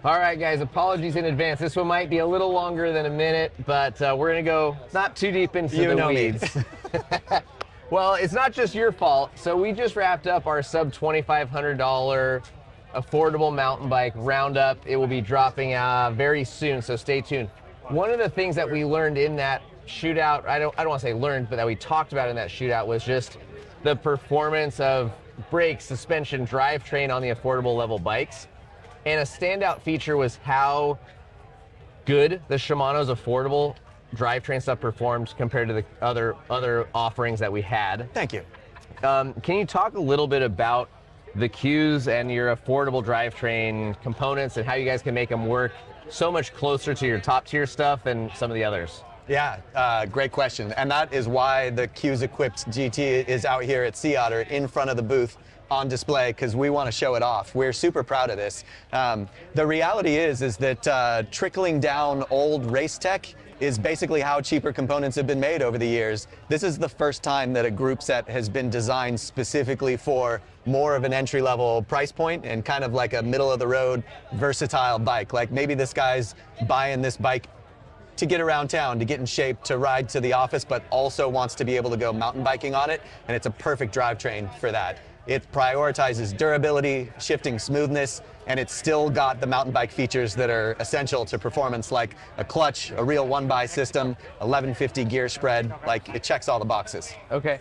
All right, guys, apologies in advance. This one might be a little longer than a minute, but we're going to go not too deep into the weeds. Well, it's not just your fault. So we just wrapped up our sub $2,500 affordable mountain bike roundup. It will be dropping very soon, so stay tuned. One of the things that we learned in that shootout, I don't want to say learned, but that we talked about in that shootout was just the performance of brakes, suspension, drivetrain on the affordable level bikes. And a standout feature was how good the Shimano's affordable drivetrain stuff performed compared to the other offerings that we had. Thank you. Can you talk a little bit about the Qs and your affordable drivetrain components and how you guys can make them work so much closer to your top tier stuff than some of the others? Yeah, great question. And that is why the Qs equipped GT is out here at Otter in front of the booth on display, because we want to show it off. We're super proud of this. The reality is that trickling down old race tech is basically how cheaper components have been made over the years. This is the first time that a group set has been designed specifically for more of an entry-level price point and kind of like a middle-of-the-road versatile bike. Like maybe this guy's buying this bike to get around town, to get in shape, to ride to the office, but also wants to be able to go mountain biking on it, and it's a perfect drivetrain for that. It prioritizes durability, shifting smoothness, and it's still got the mountain bike features that are essential to performance, like a clutch, a real one-by system, 1150 gear spread. Like, it checks all the boxes. Okay.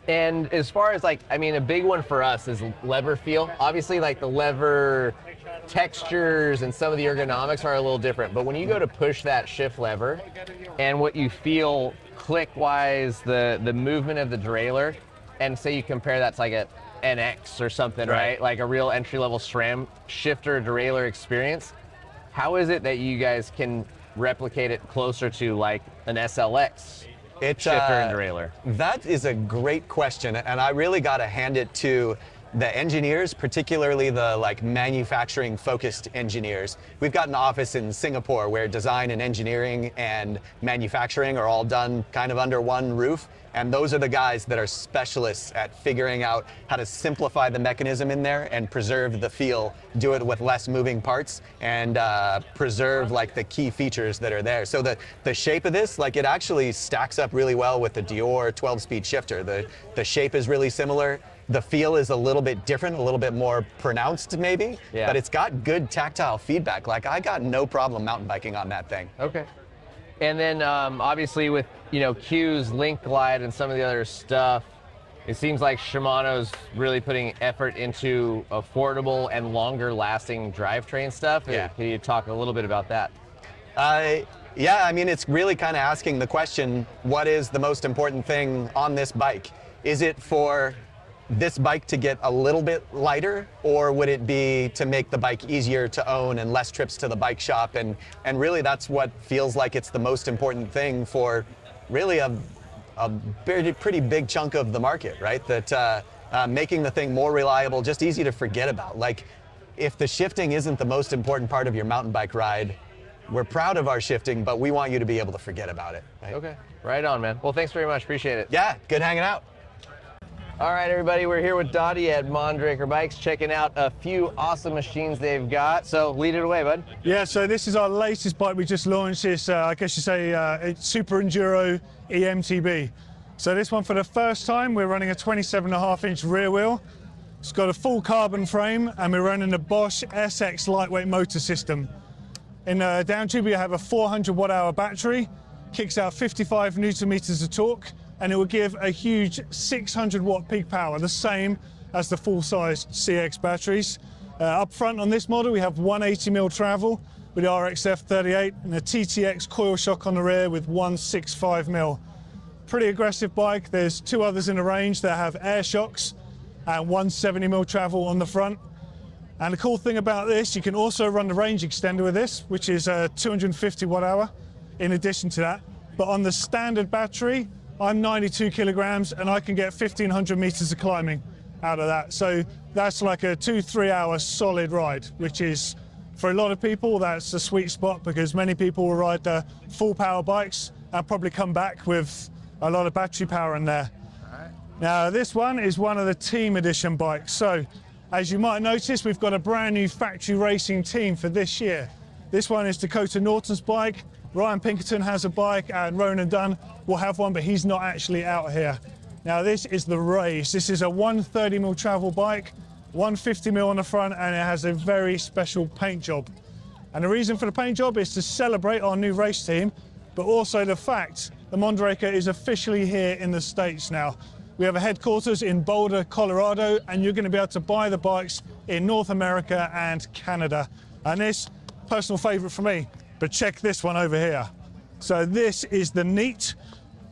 And as far as like, I mean, a big one for us is lever feel. Obviously, like the lever textures and some of the ergonomics are a little different, but when you go to push that shift lever and what you feel click-wise, the movement of the derailleur, and say you compare that to like a NX or something, right? Like a real entry-level SRAM shifter derailleur experience. How is it that you guys can replicate it closer to like an SLX shifter and derailleur? That is a great question, and I really got to hand it to the engineers, particularly the like manufacturing focused engineers. We've got an office in Singapore where design and engineering and manufacturing are all done kind of under one roof. And those are the guys that are specialists at figuring out how to simplify the mechanism in there and preserve the feel, do it with less moving parts, and preserve like the key features that are there. So the shape of this, like it actually stacks up really well with the Dior 12-speed shifter. The shape is really similar. The feel is a little bit different, a little bit more pronounced maybe, but it's got good tactile feedback. Like I got no problem mountain biking on that thing. Okay. And then obviously with, you know, Q's, Link Glide, and some of the other stuff, it seems like Shimano's really putting effort into affordable and longer lasting drivetrain stuff. Yeah. Can you talk a little bit about that? Yeah, I mean, it's really kind of asking the question, what is the most important thing on this bike? Is it for this bike to get a little bit lighter, or would it be to make the bike easier to own and less trips to the bike shop? And really that's what feels like it's the most important thing for really a pretty big chunk of the market, right? That making the thing more reliable, just easy to forget about. Like if the shifting isn't the most important part of your mountain bike ride, we're proud of our shifting, but we want you to be able to forget about it. Right? Okay, right on, man. Well, thanks very much, appreciate it. Yeah, good hanging out. All right, everybody, we're here with Dottie at Mondraker Bikes, checking out a few awesome machines they've got. So lead it away, bud. Yeah, so this is our latest bike we just launched. This, I guess you say, it's Super Enduro EMTB. So this one, for the first time, we're running a 27.5-inch rear wheel. It's got a full carbon frame, and we're running the Bosch SX lightweight motor system. In the down tube, we have a 400 watt-hour battery, kicks out 55 Newton meters of torque, and it will give a huge 600 watt peak power, the same as the full-size CX batteries. Up front on this model, we have 180mm travel with the RXF38 and a TTX coil shock on the rear with 165mm. Pretty aggressive bike. There's two others in the range that have air shocks and 170mm travel on the front. And the cool thing about this, you can also run the range extender with this, which is a 250 watt-hour in addition to that. But on the standard battery, I'm 92 kilograms and I can get 1,500 meters of climbing out of that. So that's like a 2-3 hour solid ride, which is, for a lot of people, that's a sweet spot, because many people will ride the full power bikes and probably come back with a lot of battery power in there. Now this one is one of the team edition bikes. So As you might notice, we've got a brand new factory racing team for this year. This one is Dakota Norton's bike. Ryan Pinkerton has a bike, and Ronan Dunn will have one, but he's not actually out here. Now this is the race. This is a 130mm travel bike, 150mm on the front, and it has a very special paint job. And the reason for the paint job is to celebrate our new race team, but also the fact the Mondraker is officially here in the States now. We have a headquarters in Boulder, Colorado, and you're going to be able to buy the bikes in North America and Canada. And this, personal favorite for me, but check this one over here. So this is the Neat,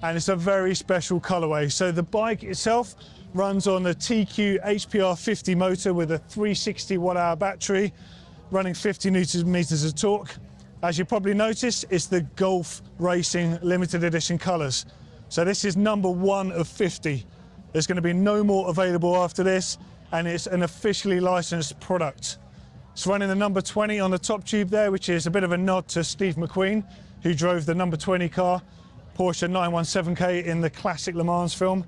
and it's a very special colorway. So the bike itself runs on the TQ HPR50 motor with a 360 watt-hour battery, running 50 newton meters of torque. As you probably noticed, it's the Golf Racing limited edition colors. So this is number 1 of 50. There's going to be no more available after this, and it's an officially licensed product. It's running the number 20 on the top tube there, which is a bit of a nod to Steve McQueen, who drove the number 20 car, Porsche 917K in the classic Le Mans film.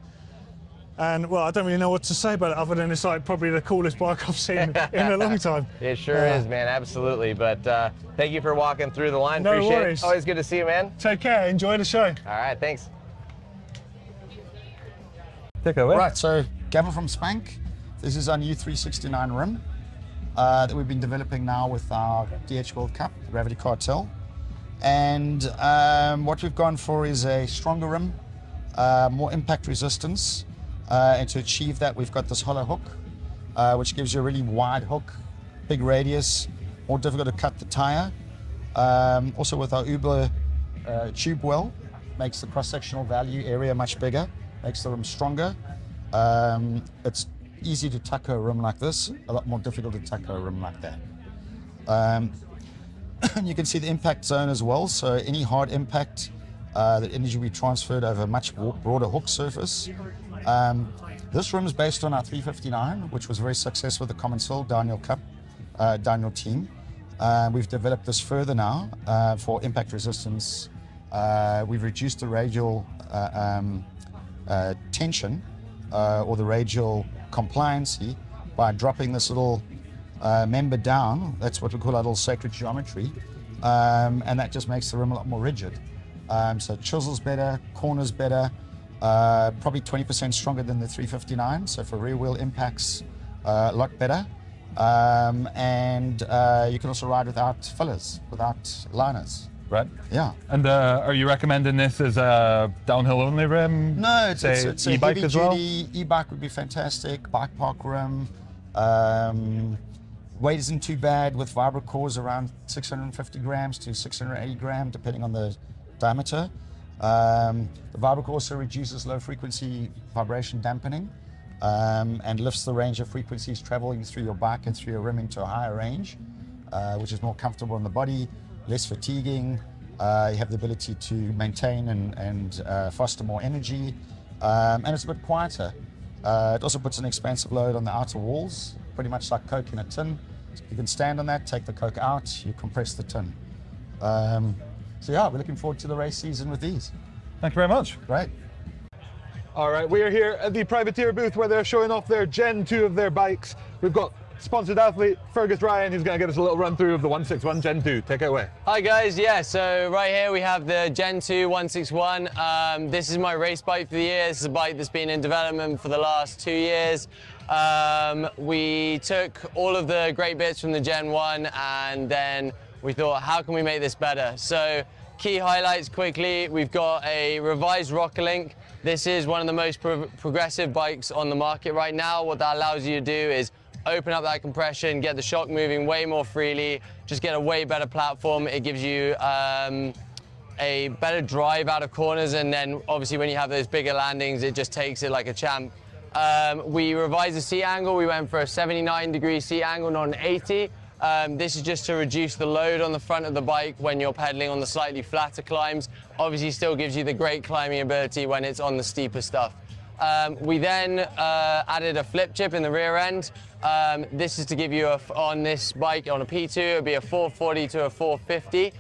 And well, I don't really know what to say about it other than it's like probably the coolest bike I've seen in a long time. It sure is, man, absolutely. But thank you for walking through the line. No Appreciate worries. it. Always good to see you, man. Take care, enjoy the show. All right, thanks. Take it away. Right, so Gavin from Spank. This is our new 369 rim that we've been developing now with our DH World Cup, Gravity Cartel. And what we've gone for is a stronger rim, more impact resistance. And to achieve that, we've got this hollow hook, which gives you a really wide hook, big radius, more difficult to cut the tire. Also with our Uber tube well, makes the cross-sectional value area much bigger, makes the rim stronger. It's easy to taco a rim like this, a lot more difficult to taco a rim like that. You can see the impact zone as well, so any hard impact, the energy will be transferred over a much broader hook surface. This rim is based on our 359, which was very successful with the Common Soul Daniel Cup, Daniel team. We've developed this further now for impact resistance. We've reduced the radial tension or the radial compliancy by dropping this little member down. That's what we call our little sacred geometry, and that just makes the rim a lot more rigid. So chisels better, corners better, probably 20% stronger than the 359. So for rear wheel impacts, a lot better. And you can also ride without fillers, without liners. Right. Yeah. And are you recommending this as a downhill only rim? No, it's a e-bike heavy as well? duty e-bike would be fantastic. Bike park rim. Weight isn't too bad with vibro cores around 650 grams to 680 grams, depending on the diameter. The vibro core also reduces low frequency vibration dampening and lifts the range of frequencies traveling through your bike and through your rim into a higher range, which is more comfortable on the body, less fatiguing. You have the ability to maintain and foster more energy, and it's a bit quieter. It also puts an expansive load on the outer walls, pretty much like Coke in a tin. So you can stand on that, take the Coke out, you compress the tin. So yeah, we're looking forward to the race season with these. Thank you very much. Great. All right, we are here at the Privateer booth where they're showing off their Gen 2 of their bikes. We've got sponsored athlete Fergus Ryan, who's going to get us a little run through of the 161 Gen 2. Take it away. Hi guys, yeah, so right here we have the Gen 2 161. This is my race bike for the year. This is a bike that's been in development for the last 2 years. We took all of the great bits from the Gen 1 and then we thought, how can we make this better? So key highlights quickly, we've got a revised rocker link. This is one of the most progressive bikes on the market right now. What that allows you to do is open up that compression, get the shock moving way more freely, just get a way better platform. It gives you a better drive out of corners, and then obviously when you have those bigger landings, it just takes it like a champ. We revised the seat angle. We went for a 79-degree seat angle, not an 80. This is just to reduce the load on the front of the bike when you're pedaling on the slightly flatter climbs. Obviously still gives you the great climbing ability when it's on the steeper stuff. We then added a flip chip in the rear end. This is to give you, on this bike, on a P2, it would be a 440 to a 450.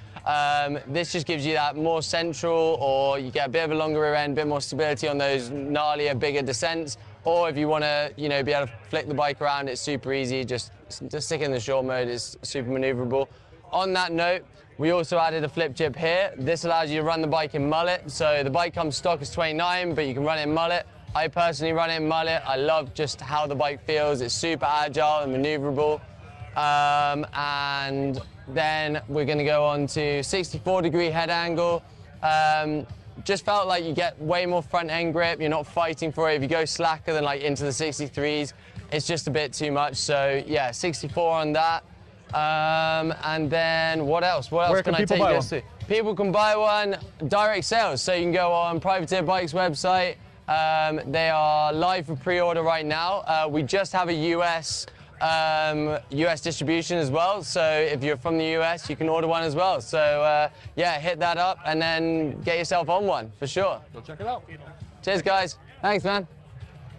This just gives you that more central, or you get a bit of a longer rear end, a bit more stability on those gnarlier, bigger descents. Or if you want to, be able to flick the bike around, it's super easy. Just stick in the short mode, it's super maneuverable. On that note, we also added a flip chip here. This allows you to run the bike in mullet. So the bike comes stock as 29, but you can run it in mullet. I personally run it in mullet. I love just how the bike feels. It's super agile and maneuverable. And then we're going to go on to 64-degree head angle. Just felt like you get way more front end grip. You're not fighting for it. If you go slacker than like into the 63s, it's just a bit too much. So yeah, 64 on that. And then what else? What else can I take you guys to? People can buy one direct sales. So you can go on Privateer Bikes website. They are live for pre-order right now. We just have a US distribution as well. So if you're from the US, you can order one as well. So yeah, hit that up and then get yourself on one for sure. Go check it out. Cheers, guys. Thanks, man.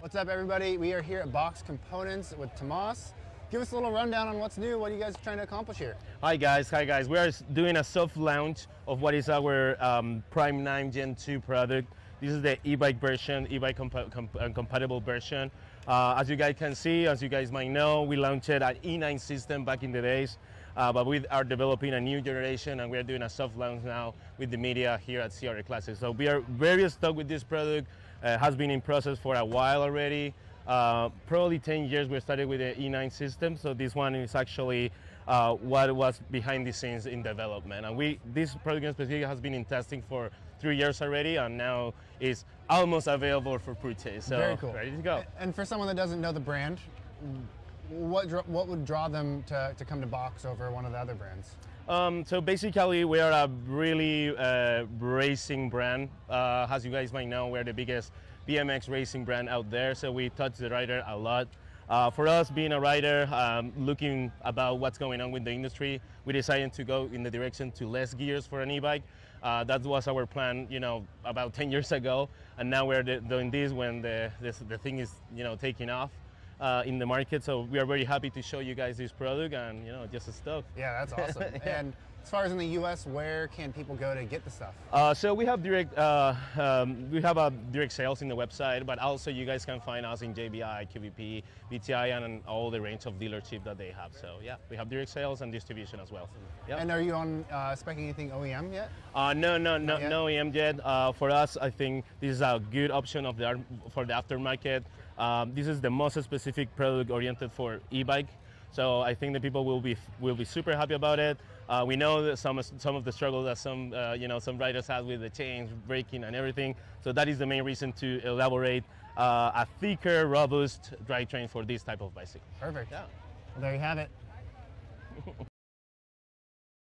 What's up, everybody? We are here at Box Components with Tomas. Give us a little rundown on what's new. What are you guys trying to accomplish here? Hi guys. We are doing a soft launch of what is our Prime 9 Gen 2 product. This is the e-bike version, e-bike compatible version. As you guys can see, as you guys might know, we launched an E9 system back in the days, but we are developing a new generation and we are doing a soft launch now with the media here at CR Classic. So we are very stoked with this product. Has been in process for a while already. Probably 10 years we started with the E9 system, so this one is actually what was behind the scenes in development. And this product in specific has been in testing for 3 years already, and now is almost available for purchase. So very cool. Ready to go. And for someone that doesn't know the brand, what would draw them to come to Box over one of the other brands? So basically, we are a really racing brand. As you guys might know, we're the biggest BMX racing brand out there, so we touch the rider a lot. For us, being a rider, looking about what's going on with the industry, we decided to go in the direction to less gears for an e-bike. That was our plan, about 10 years ago, and now we're doing this when the thing is, taking off in the market. So we are very happy to show you guys this product, and just a stoked. Yeah, that's awesome. Yeah. And as far as in the U.S., where can people go to get the stuff? So we have direct sales in the website, but also you guys can find us in JBI, QVP, BTI, and all the range of dealership that they have. So yeah, we have direct sales and distribution as well. Yep. And are you on speccing anything OEM yet? No OEM yet. For us, I think this is a good option for the aftermarket. This is the most specific product oriented for e-bike. So I think the people will be super happy about it. We know that some of the struggle that some riders have with the chains, braking, and everything. So that is the main reason to elaborate a thicker, robust drivetrain for this type of bicycle. Perfect. Yeah. Well, there you have it.